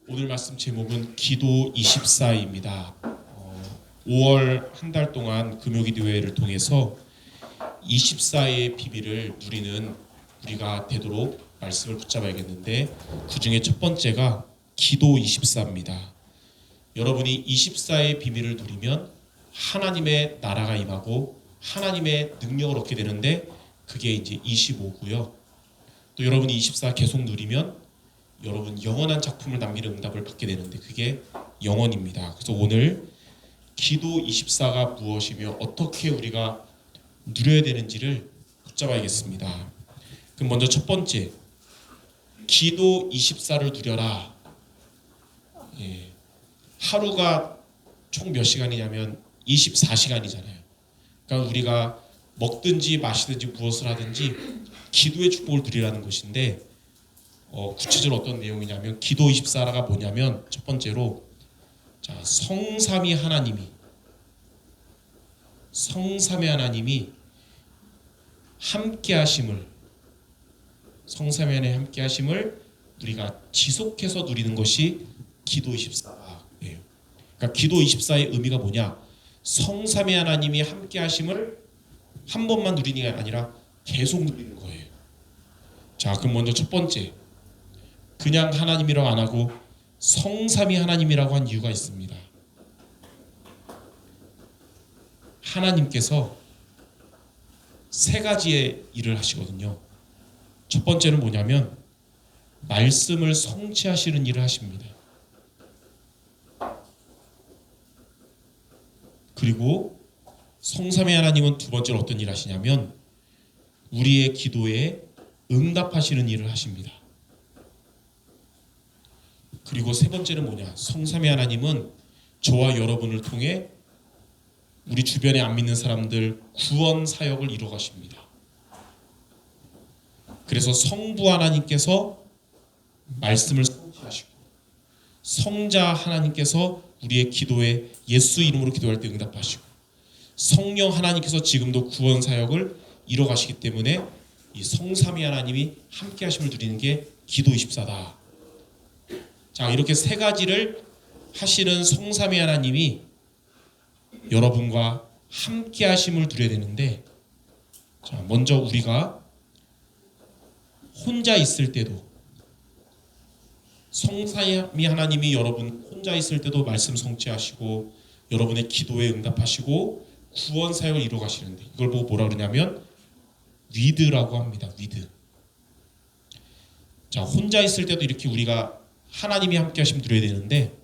오늘 말씀 제목은 기도 24입니다. 5월 한 달 동안 금요기도회를 통해서 24의 비밀을 누리는 우리가 되도록 말씀을 붙잡아야겠는데, 그 중에 첫 번째가 기도 24입니다. 여러분이 24의 비밀을 누리면 하나님의 나라가 임하고 하나님의 능력을 얻게 되는데, 그게 이제 25고요. 또 여러분이 24 계속 누리면 여러분 영원한 작품을 남기는 응답을 받게 되는데, 그게 영원입니다. 그래서 오늘 기도 24가 무엇이며 어떻게 우리가 누려야 되는지를 붙잡아야겠습니다. 그럼 먼저 첫 번째, 기도 24를 누려라. 하루가 총 몇 시간이냐면 24시간이잖아요. 그러니까 우리가 먹든지 마시든지 무엇을 하든지 기도의 축복을 누리라는 것인데, 구체적으로 어떤 내용이냐면, 기도 24가 뭐냐면, 첫 번째로 성삼위 하나님이 함께 하심을, 성삼위 하나님의 함께 하심을 우리가 지속해서 누리는 것이 기도 24예요. 그러니까 기도 24의 의미가 뭐냐? 성삼위 하나님이 함께 하심을 한 번만 누리는 게 아니라 계속 누리는 거예요. 자, 그럼 먼저 첫 번째, 그냥 하나님이라고 안 하고 성삼위 하나님이라고 한 이유가 있습니다. 하나님께서 세 가지의 일을 하시거든요. 첫 번째는 뭐냐면 말씀을 성취하시는 일을 하십니다. 그리고 성삼위 하나님은 두 번째로 어떤 일을 하시냐면 우리의 기도에 응답하시는 일을 하십니다. 그리고 세 번째는 뭐냐? 성삼위 하나님은 저와 여러분을 통해 우리 주변에 안 믿는 사람들 구원 사역을 이루어 가십니다. 그래서 성부 하나님께서 말씀을 성취하시고, 성자 하나님께서 우리의 기도에 예수 이름으로 기도할 때 응답하시고, 성령 하나님께서 지금도 구원 사역을 이루어 가시기 때문에 이 성삼위 하나님이 함께 하심을 누리는 게 기도 24다. 자, 이렇게 세 가지를 하시는 성삼위 하나님이 여러분과 함께 하심을 누려야 되는데, 자, 먼저 우리가 혼자 있을 때도, 성삼위 하나님이 여러분 혼자 있을 때도 말씀 성취하시고 여러분의 기도에 응답하시고 구원 사역을 이루어 가시는데, 이걸 보고 뭐라 그러냐면 위드라고 합니다. 위드. 자, 혼자 있을 때도 이렇게 우리가 하나님이 함께 하심을 누려야 되는데,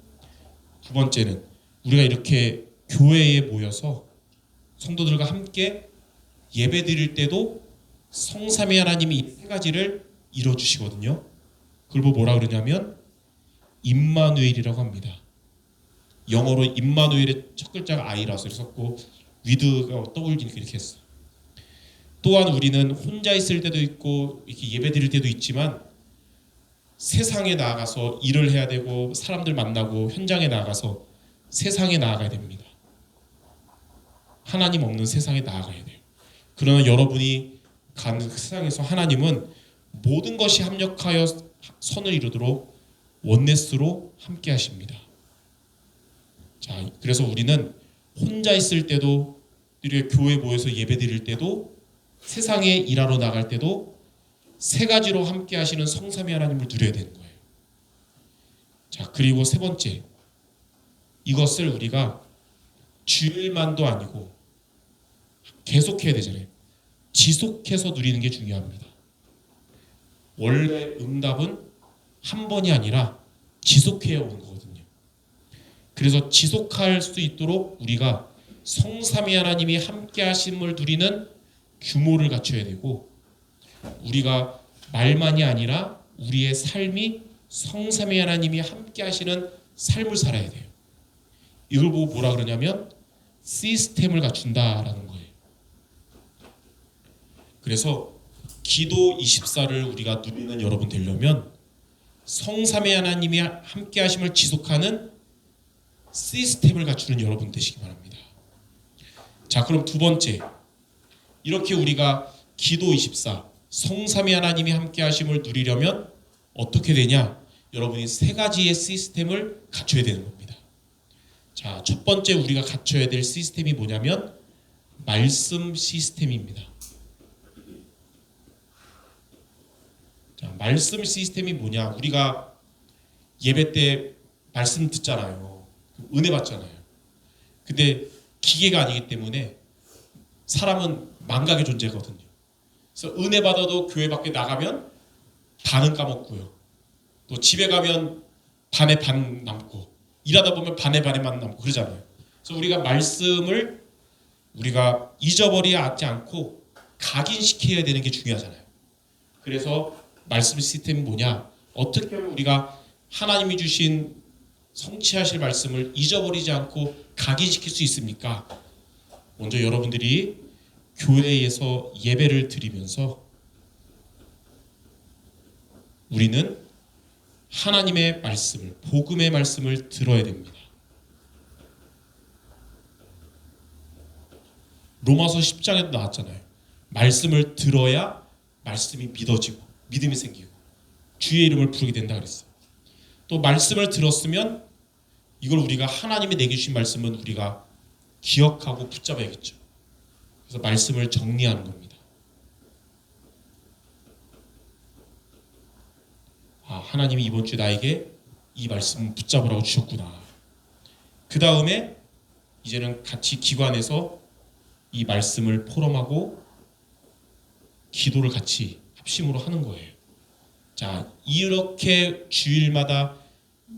두 번째는 우리가 이렇게 교회에 모여서 성도들과 함께 예배 드릴 때도 성삼위 하나님이 이 세 가지를 이루어 주시거든요. 그걸 보고 뭐라 그러냐면 임마누엘이라고 합니다. 영어로 임마누엘의 첫 글자가 I라서 썼고 위드가 떠올리니까 이렇게 했어. 또한 우리는 혼자 있을 때도 있고 이렇게 예배 드릴 때도 있지만 세상에 나아가서 일을 해야 되고 사람들 만나고 현장에 나아가서 세상에 나아가야 됩니다. 하나님 없는 세상에 나아가야 돼요. 그러나 여러분이 가는 그 세상에서 하나님은 모든 것이 합력하여 선을 이루도록 원네스로 함께 하십니다. 자, 그래서 우리는 혼자 있을 때도, 우리가 교회에 모여서 예배 드릴 때도, 세상에 일하러 나갈 때도 세 가지로 함께 하시는 성삼위 하나님을 누려야 되는 거예요. 자, 그리고 세 번째, 이것을 우리가 주일만도 아니고 계속해야 되잖아요. 지속해서 누리는 게 중요합니다. 원래 응답은 한 번이 아니라 지속해야 오는 거거든요. 그래서 지속할 수 있도록 우리가 성삼위 하나님이 함께 하심을 누리는 규모를 갖춰야 되고, 우리가 말만이 아니라 우리의 삶이 성삼위 하나님이 함께 하시는 삶을 살아야 돼요. 이걸 보고 뭐라 그러냐면 시스템을 갖춘다라는 거예요. 그래서 기도 24를 우리가 누리는 여러분 되려면 성삼위 하나님이 함께 하심을 지속하는 시스템을 갖추는 여러분 되시기 바랍니다. 자, 그럼 두 번째, 이렇게 우리가 기도 24, 성삼위 하나님이 함께 하심을 누리려면 어떻게 되냐? 여러분이 세 가지의 시스템을 갖춰야 되는 겁니다. 자, 첫 번째 우리가 갖춰야 될 시스템이 뭐냐면 말씀 시스템입니다. 자, 말씀 시스템이 뭐냐? 우리가 예배 때 말씀 듣잖아요. 은혜 받잖아요. 근데 기계가 아니기 때문에 사람은 망각의 존재거든요. 그래서 은혜 받아도 교회 밖에 나가면 반은 까먹고요. 또 집에 가면 반에 반 남고 일하다 보면 반에만 남고 그러잖아요. 그래서 우리가 말씀을 우리가 잊어버리지 않고 각인시켜야 되는 게 중요하잖아요. 그래서 말씀 시스템이 뭐냐? 어떻게 하면 우리가 하나님이 주신 성취하실 말씀을 잊어버리지 않고 각인시킬 수 있습니까? 먼저 여러분들이 교회에서 예배를 드리면서 우리는 하나님의 말씀을, 복음의 말씀을 들어야 됩니다. 로마서 10장에도 나왔잖아요. 말씀을 들어야 말씀이 믿어지고 믿음이 생기고 주의 이름을 부르게 된다 그랬어요. 또 말씀을 들었으면 이걸 우리가 하나님이 내게 주신 말씀은 우리가 기억하고 붙잡아야겠죠. 그래서 말씀을 정리하는 겁니다. 하나님이 이번 주에 나에게 이 말씀 붙잡으라고 주셨구나. 그 다음에 이제는 같이 기관에서 이 말씀을 포럼하고 기도를 같이 합심으로 하는 거예요. 자, 이렇게 주일마다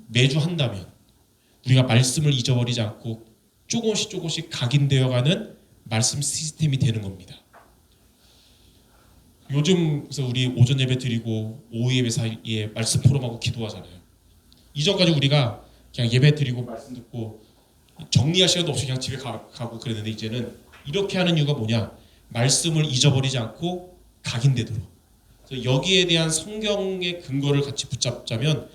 매주 한다면 우리가 말씀을 잊어버리지 않고 조금씩 각인되어가는 말씀 시스템이 되는 겁니다. 요즘 그래서 우리 오전 예배 드리고 오후 예배 사이에 말씀 포럼하고 기도하잖아요. 이전까지 우리가 그냥 예배 드리고 말씀 듣고 정리할 시간도 없이 그냥 집에 가고 그랬는데 이제는 이렇게 하는 이유가 뭐냐? 말씀을 잊어버리지 않고 각인되도록. 그래서 여기에 대한 성경의 근거를 같이 붙잡자면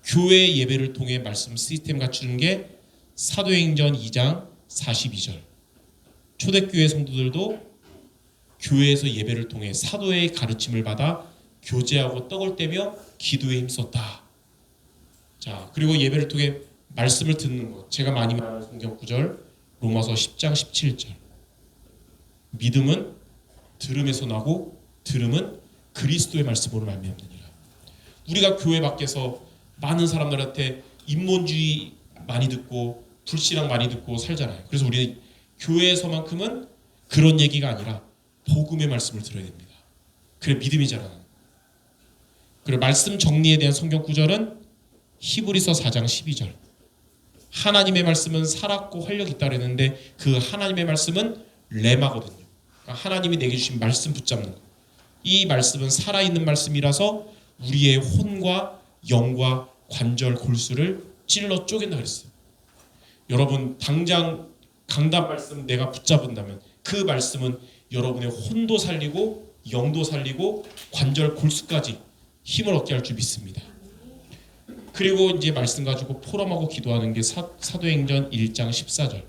교회 예배를 통해 말씀 시스템 갖추는 게 사도행전 2장 42절. 초대교회 성도들도 교회에서 예배를 통해 사도의 가르침을 받아 교제하고 떡을 떼며 기도에 힘썼다. 자, 그리고 예배를 통해 말씀을 듣는 것. 제가 많이 말하는 성경 구절 로마서 10장 17절. 믿음은 들음에서 나고 들음은 그리스도의 말씀으로 말미암느니라. 우리가 교회 밖에서 많은 사람들한테 인본주의 많이 듣고 불신앙 많이 듣고 살잖아요. 그래서 우리는 교회에서만큼은 그런 얘기가 아니라 복음의 말씀을 들어야 됩니다. 그래 믿음이 자라나는. 그리고 말씀 정리에 대한 성경 구절은 히브리서 4장 12절. 하나님의 말씀은 살았고 활력이 있다 그랬는데 그 하나님의 말씀은 레마거든요. 그러니까 하나님이 내게 주신 말씀 붙잡는 거. 이 말씀은 살아있는 말씀이라서 우리의 혼과 영과 관절 골수를 찔러 쪼갠다 그랬어요. 여러분 당장 강단 말씀 내가 붙잡은다면 그 말씀은 여러분의 혼도 살리고 영도 살리고 관절 골수까지 힘을 얻게 할 줄 믿습니다. 그리고 이제 말씀 가지고 포럼하고 기도하는 게 사도행전 1장 14절.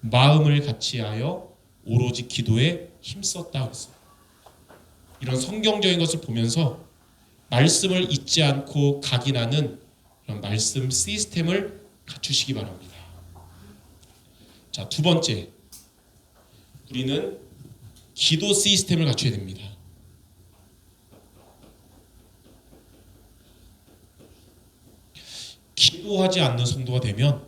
마음을 같이하여 오로지 기도에 힘썼다 그랬어요. 이런 성경적인 것을 보면서 말씀을 잊지 않고 각인하는 그런 말씀 시스템을 갖추시기 바랍니다. 자, 두 번째, 우리는 기도 시스템을 갖춰야 됩니다. 기도하지 않는 성도가 되면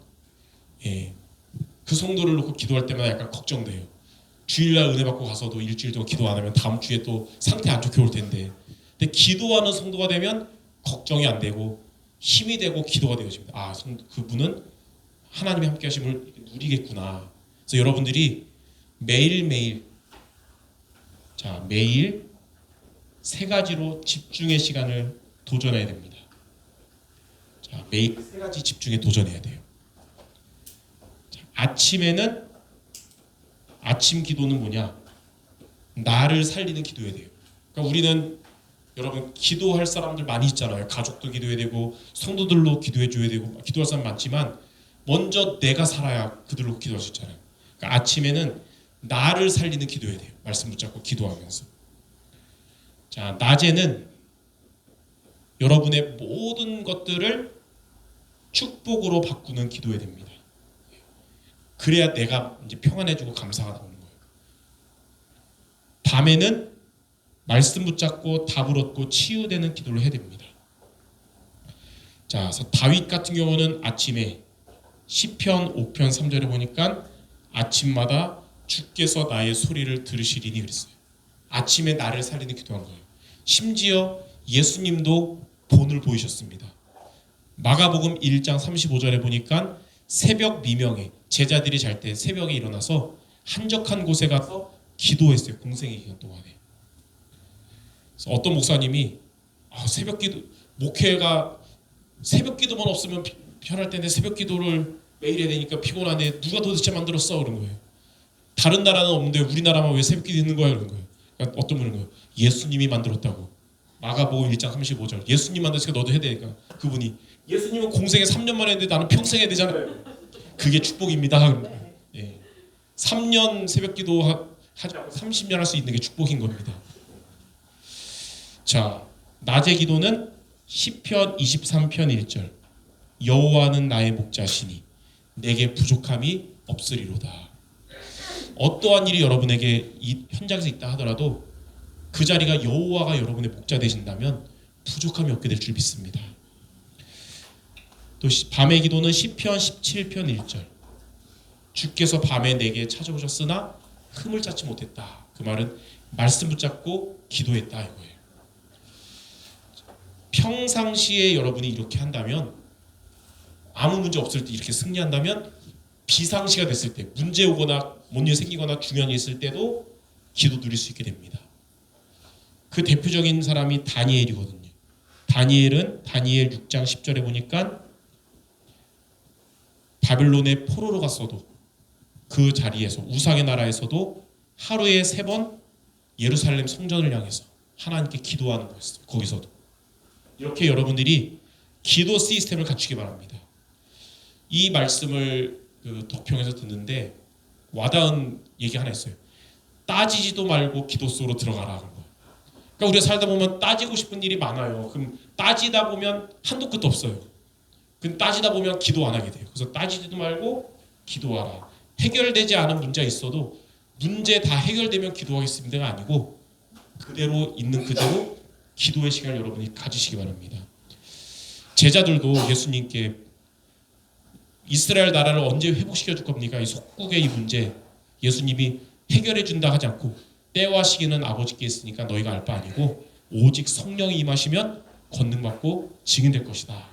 그 성도를 놓고 기도할 때마다 약간 걱정돼요. 주일날 은혜 받고 가서도 일주일 동안 기도 안 하면 다음 주에 또 상태 안 좋게 올 텐데. 근데 기도하는 성도가 되면 걱정이 안 되고 힘이 되고 기도가 되어집니다. 그분은 하나님의 함께 하심을 누리겠구나. 그래서 여러분들이 매일 세 가지로 집중의 시간을 도전해야 됩니다. 자, 매일 세 가지 집중에 도전해야 돼요. 자, 아침에는 아침 기도는 뭐냐? 나를 살리는 기도해야 돼요. 그러니까 우리는 여러분 기도할 사람들 많이 있잖아요. 가족도 기도해야 되고 성도들로 기도해 줘야 되고 기도할 사람 많지만 먼저 내가 살아야 그들로 기도할 수 있잖아요. 그러니까 아침에는 나를 살리는 기도해야 돼요. 말씀 붙잡고 기도하면서. 자, 낮에는 여러분의 모든 것들을 축복으로 바꾸는 기도해야 됩니다. 그래야 내가 이제 평안해지고 감사가 나오는 거예요. 밤에는 말씀 붙잡고 답을 얻고 치유되는 기도를 해야 됩니다. 자, 그래서 다윗 같은 경우는 아침에 시편 5편 3절에 보니까 아침마다 주께서 나의 소리를 들으시리니 그랬어요. 아침에 나를 살리는 기도한 거예요. 심지어 예수님도 본을 보이셨습니다. 마가복음 1장 35절에 보니까 새벽 미명에 제자들이 잘 때 새벽에 일어나서 한적한 곳에 가서 기도했어요. 공생의 기간 동안에. 그래서 어떤 목사님이 새벽 기도 목회가 새벽 기도만 없으면 편할 텐데 새벽 기도를 매일 해야 되니까 피곤하네. 누가 도대체 만들었어? 그런 거예요. 다른 나라는 없는데 우리나라만 왜 새벽 기도 있는 거야? 그런 거예요. 그러니까 어떤 분은 거예요. 예수님이 만들었다고. 마가복음 1장 35절. 예수님 만들었으니까 너도 해야 되니까. 그분이 예수님은 공생에 3년 만에 했는데 나는 평생 해야 되잖아요. 그게 축복입니다. 예. 3년 새벽 기도 하지 않고 30년 할 수 있는 게 축복인 겁니다. 자, 낮의 기도는 시편 23편 1절. 여호와는 나의 목자시니 내게 부족함이 없으리로다. 어떠한 일이 여러분에게 이 현장에서 있다 하더라도 그 자리가 여호와가 여러분의 목자 되신다면 부족함이 없게 될 줄 믿습니다. 또 밤의 기도는 시편 17편 1절. 주께서 밤에 내게 찾아오셨으나 흠을 찾지 못했다. 그 말은 말씀 붙잡고 기도했다 이거예요. 평상시에 여러분이 이렇게 한다면 아무 문제 없을 때 이렇게 승리한다면 비상시가 됐을 때 문제 오거나 뭔 일 생기거나 중요한 일 있을 때도 기도 누릴 수 있게 됩니다. 그 대표적인 사람이 다니엘이거든요. 다니엘은 다니엘 6장 10절에 보니까 바빌론의 포로로 갔어도 그 자리에서 우상의 나라에서도 하루에 3번 예루살렘 성전을 향해서 하나님께 기도하는 거였어요. 거기서도. 이렇게 여러분들이 기도 시스템을 갖추기 바랍니다. 이 말씀을 그 덕평에서 듣는데 와닿은 얘기 하나 있어요. 따지지도 말고 기도 속으로 들어가라. 그러니까 우리가 살다 보면 따지고 싶은 일이 많아요. 그럼 따지다 보면 한도 끝도 없어요. 그럼 따지다 보면 기도 안 하게 돼요. 그래서 따지지도 말고 기도하라. 해결되지 않은 문제가 있어도 문제 다 해결되면 기도하겠습니다가 아니고 그대로 있는 그대로 기도의 시간을 여러분이 가지시기 바랍니다. 제자들도 예수님께 이스라엘 나라를 언제 회복시켜 줄 겁니까? 이 속국의 이 문제 예수님이 해결해 준다 하지 않고 때와 시기는 아버지께 있으니까 너희가 알 바 아니고 오직 성령이 임하시면 권능받고 증인될 것이다.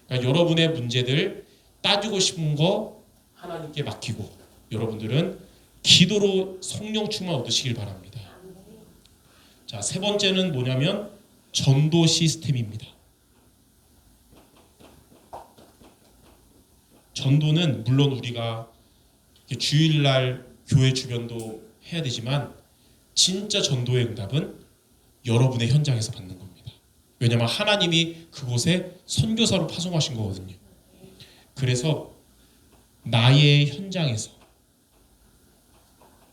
그러니까 여러분의 문제들 따지고 싶은 거 하나님께 맡기고 여러분들은 기도로 성령 충만 얻으시길 바랍니다. 자, 3번째는 뭐냐면 전도 시스템입니다. 전도는 물론 우리가 주일날 교회 주변도 해야 되지만 진짜 전도의 응답은 여러분의 현장에서 받는 겁니다. 왜냐하면 하나님이 그곳에 선교사로 파송하신 거거든요. 그래서 나의 현장에서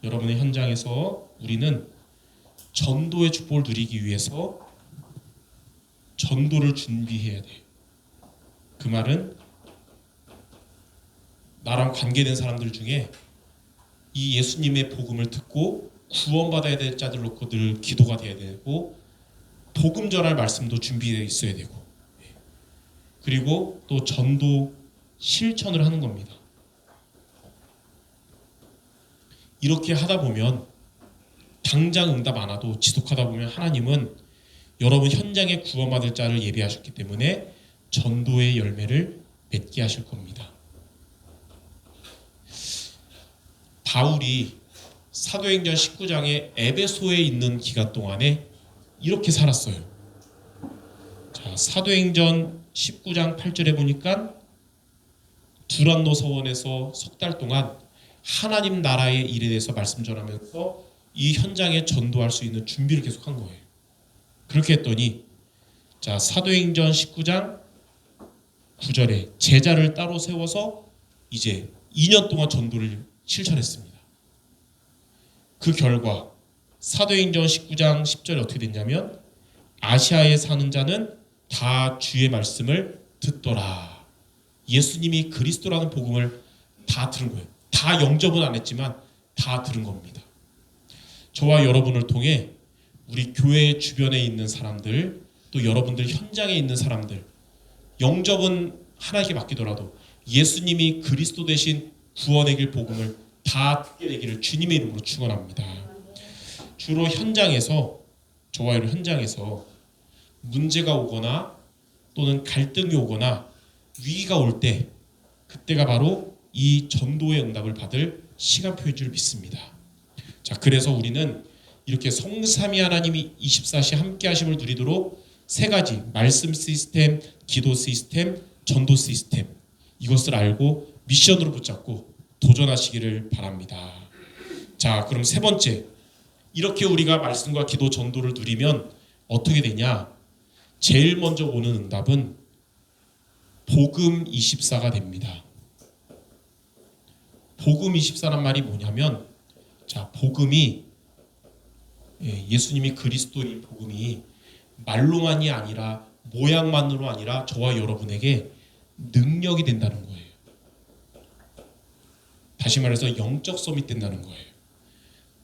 여러분의 현장에서 우리는 전도의 축복을 누리기 위해서 전도를 준비해야 돼요. 그 말은 나랑 관계된 사람들 중에 이 예수님의 복음을 듣고 구원받아야 될 자들 놓고 늘 기도가 돼야 되고 복음 전할 말씀도 준비되어 있어야 되고 그리고 또 전도 실천을 하는 겁니다. 이렇게 하다 보면 당장 응답 안 와도 지속하다 보면 하나님은 여러분 현장에 구원받을 자를 예비하셨기 때문에 전도의 열매를 맺게 하실 겁니다. 바울이 사도행전 19장에 에베소에 있는 기간 동안에 이렇게 살았어요. 자, 사도행전 19장 8절에 보니까 두란노 서원에서 3달 동안 하나님 나라의 일에 대해서 말씀 전하면서 이 현장에 전도할 수 있는 준비를 계속한 거예요. 그렇게 했더니 자, 사도행전 19장 9절에 제자를 따로 세워서 이제 2년 동안 전도를 실천했습니다. 그 결과 사도행전 19장 10절에 어떻게 됐냐면 아시아에 사는 자는 다 주의 말씀을 듣더라. 예수님이 그리스도라는 복음을 다 들은 거예요. 다 영접은 안 했지만 다 들은 겁니다. 저와 여러분을 통해 우리 교회 주변에 있는 사람들, 또 여러분들 현장에 있는 사람들, 영접은 하나님께 맡기더라도 예수님이 그리스도 대신 구원의 길 복음을 다 듣게 되기를 주님의 이름으로 축원합니다. 주로 현장에서, 저와 여러분 현장에서 문제가 오거나 또는 갈등이 오거나 위기가 올 때, 그때가 바로 이 전도의 응답을 받을 시간표인 줄 믿습니다. 자, 그래서 우리는 이렇게 성삼위 하나님이 24시 함께 하심을 누리도록 세 가지, 말씀 시스템, 기도 시스템, 전도 시스템, 이것을 알고 미션으로 붙잡고 도전하시기를 바랍니다. 자, 그럼 세 번째, 이렇게 우리가 말씀과 기도, 전도를 누리면 어떻게 되냐? 제일 먼저 오는 응답은 복음 24가 됩니다. 복음 24란 말이 뭐냐면, 자, 복음이, 예수님이 그리스도인 복음이 말로만이 아니라, 모양만으로 아니라 저와 여러분에게 능력이 된다는 거예요. 다시 말해서 영적 서밋 된다는 거예요.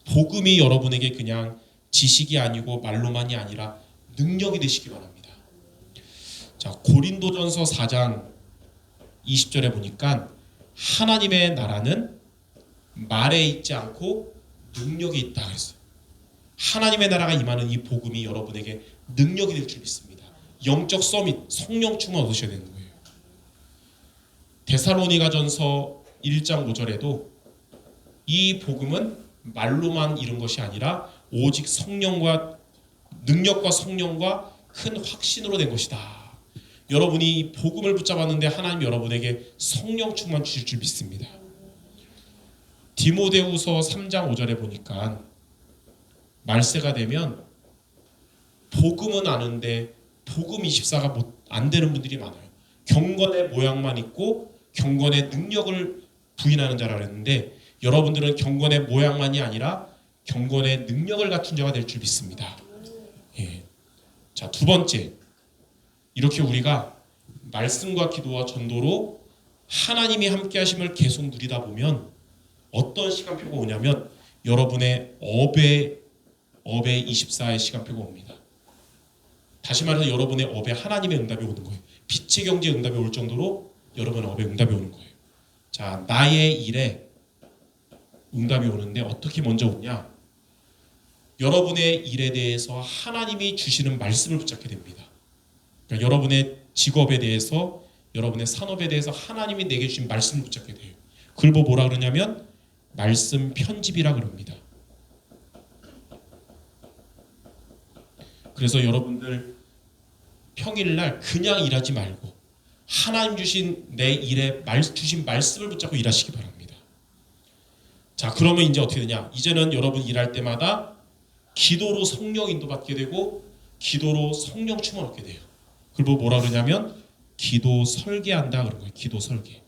복음이 여러분에게 그냥 지식이 아니고 말로만이 아니라 능력이 되시기 바랍니다. 자, 고린도전서 4장 20절에 보니까 하나님의 나라는 말에 있지 않고 능력이 있다 그랬어요. 하나님의 나라가 임하는 이 복음이 여러분에게 능력이 될 줄 믿습니다. 영적 서밋, 성령 충만 얻으셔야 되는 거예요. 데살로니가전서 1장 5절에도 이 복음은 말로만 이룬 것이 아니라 오직 성령과 능력과 성령과 큰 확신으로 된 것이다. 여러분이 이 복음을 붙잡았는데 하나님 여러분에게 성령 충만 주실 줄 믿습니다. 디모데후서 3장 5절에 보니까 말세가 되면 복음은 아는데 복음 24가 안 되는 분들이 많아요. 경건의 모양만 있고 경건의 능력을 부인하는 자라 그랬는데, 여러분들은 경건의 모양만이 아니라 경건의 능력을 갖춘 자가 될 줄 믿습니다. 예. 자, 두 번째, 이렇게 우리가 말씀과 기도와 전도로 하나님이 함께 하심을 계속 누리다 보면 어떤 시간표가 오냐면 여러분의 업의 24의 시간표가 옵니다. 다시 말해서 여러분의 업에 하나님의 응답이 오는 거예요. 빛의 경제 응답이 올 정도로 여러분의 업에 응답이 오는 거예요. 자, 나의 일에 응답이 오는데 어떻게 먼저 오냐? 여러분의 일에 대해서 하나님이 주시는 말씀을 붙잡게 됩니다. 그러니까 여러분의 직업에 대해서, 여러분의 산업에 대해서 하나님이 내게 주신 말씀을 붙잡게 돼요. 그걸 뭐라 그러냐면 말씀 편집이라 그럽니다. 그래서 여러분들 평일날 그냥 일하지 말고 하나님 주신 내 일에 주신 말씀을 붙잡고 일하시기 바랍니다. 자, 그러면 이제 어떻게 되냐? 이제는 여러분 일할 때마다 기도로 성령 인도받게 되고 기도로 성령 충만 얻게 돼요. 그리고 뭐라 그러냐면 기도 설계한다 그런 거예요. 기도 설계.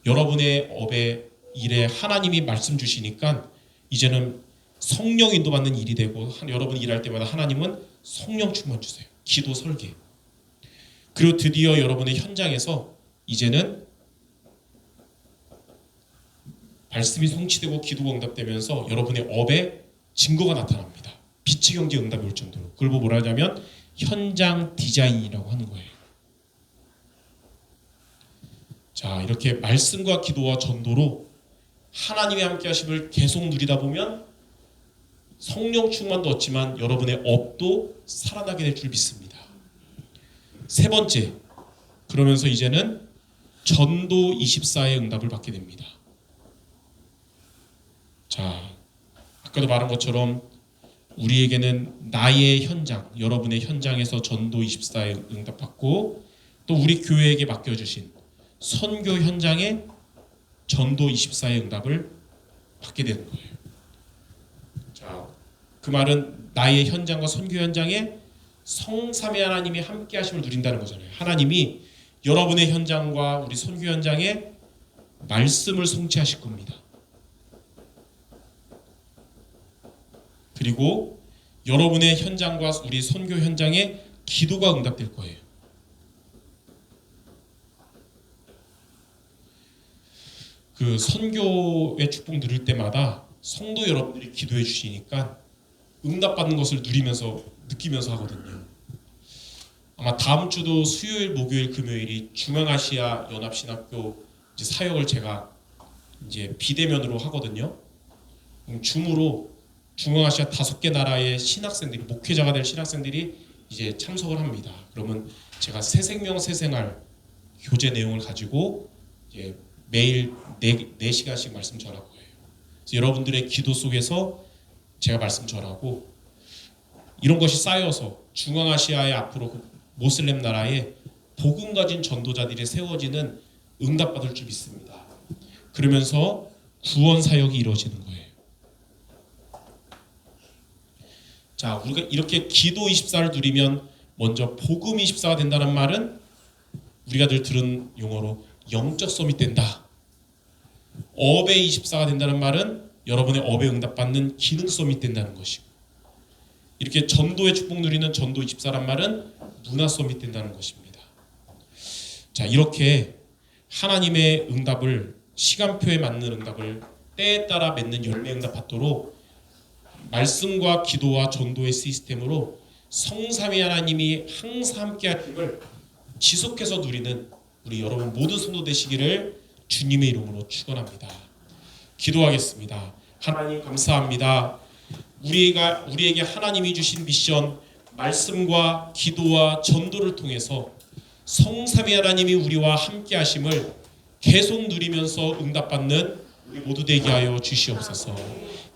여러분의 업에 일에 하나님이 말씀 주시니까 이제는 성령 인도받는 일이 되고, 여러분이 일할 때마다 하나님은 성령 충만 주세요. 기도 설계. 그리고 드디어 여러분의 현장에서 이제는 말씀이 성취되고 기도가 응답되면서 여러분의 업에 증거가 나타납니다. 빛의 경제 응답이 올 정도로. 그걸 뭐라 하냐면 현장 디자인이라고 하는 거예요. 자, 이렇게 말씀과 기도와 전도로 하나님의 함께 하심을 계속 누리다 보면 성령 충만도 얻지만 여러분의 업도 살아나게 될 줄 믿습니다. 세 번째, 그러면서 이제는 전도 24의 응답을 받게 됩니다. 자, 아까도 말한 것처럼 우리에게는 나의 현장, 여러분의 현장에서 전도 24의 응답 받고, 또 우리 교회에게 맡겨주신 선교 현장에 전도 24의 응답을 받게 되는 거예요. 자, 그 말은 나의 현장과 선교 현장에 성삼위 하나님이 함께 하심을 누린다는 거잖아요. 하나님이 여러분의 현장과 우리 선교 현장에 말씀을 성취하실 겁니다. 그리고 여러분의 현장과 우리 선교 현장에 기도가 응답될 거예요. 그 선교의 축복 누릴 때마다 성도 여러분들이 기도해 주시니까 응답받는 것을 느끼면서 하거든요. 아마 다음 주도 수요일, 목요일, 금요일이 중앙아시아 연합신학교 사역을 제가 이제 비대면으로 하거든요. 줌으로 중앙아시아 5개 나라의 신학생들이, 목회자가 될 신학생들이 이제 참석을 합니다. 그러면 제가 새생명 새생활 교재 내용을 가지고 이제 매일 4시간씩 말씀 전할 거예요. 그래서 여러분들의 기도 속에서 제가 말씀 전하고, 이런 것이 쌓여서 중앙아시아의 앞으로 그 모슬렘 나라에 복음 가진 전도자들이 세워지는, 응답받을 줄 믿습니다. 그러면서 구원 사역이 이루어지는 거예요. 자, 우리가 이렇게 기도 24를 누리면 먼저 복음 24가 된다는 말은 우리가 늘 들은 용어로 영적 서밋 된다. 업의 24가 된다는 말은 여러분의 업에 응답받는 기능 서밋 된다는 것이고, 이렇게 전도의 축복 누리는 전도 24란 말은 문화 서밋 된다는 것입니다. 자, 이렇게 하나님의 응답을, 시간표에 맞는 응답을 때에 따라 맺는 열매 응답 받도록 말씀과 기도와 전도의 시스템으로 성삼위 하나님이 항상 함께 하심을 지속해서 누리는 우리 여러분 모든 성도 되시기를 주님의 이름으로 축원합니다. 기도하겠습니다. 하나님 감사합니다. 우리에게 하나님이 주신 미션, 말씀과 기도와 전도를 통해서 성삼위 하나님이 우리와 함께 하심을 계속 누리면서 응답받는 우리 모두 되게 하여 주시옵소서.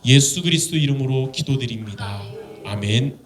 예수 그리스도 이름으로 기도드립니다. 아멘.